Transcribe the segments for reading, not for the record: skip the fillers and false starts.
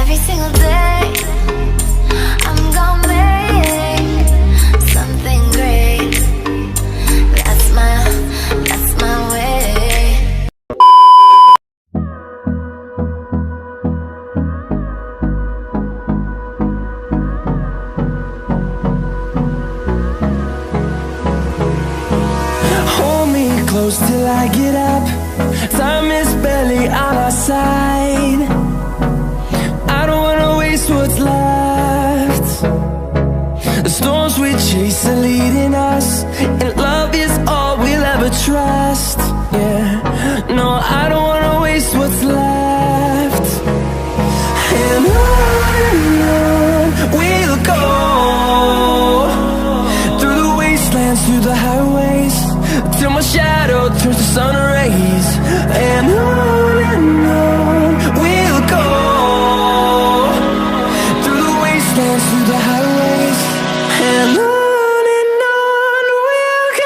Every single day I'm gonna make something great. That's my way. Hold me close till I get up. Time is barely on our side. I don't wanna waste what's left. The storms we chase are leading us, and love is all we'll ever trust. Yeah, no, I don't wanna waste what's left. And on we'll go, through the wastelands, through the highways, till my shadow turns to sun rays. And on we'll go, through the wastelands, through the highways, and on we'll go.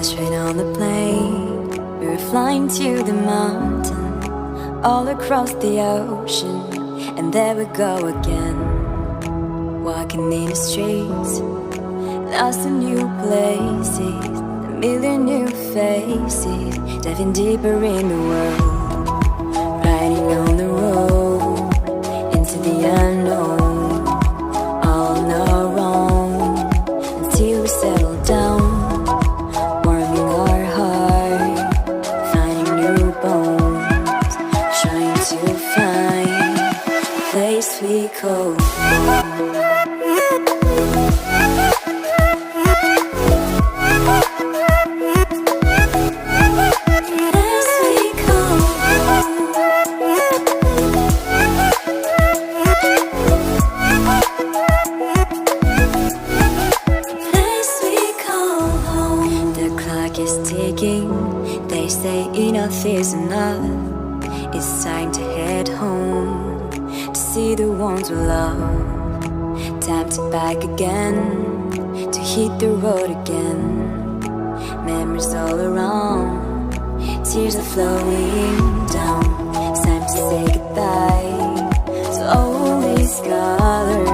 straight on the plane. We were flying to the mountain, all across the ocean, and there we go again. Walking in the streets, lost in new places, a million new faces, diving deeper in the world. Riding on the road into the unknown, all on our own, until we settle down, warming our heart, finding new bones, trying to find a place we call home. Enough is enough. It's time to head home to see the ones we love. Time to back again, to hit the road again. Memories all around, tears are flowing down. It's time to say goodbye to all these colors.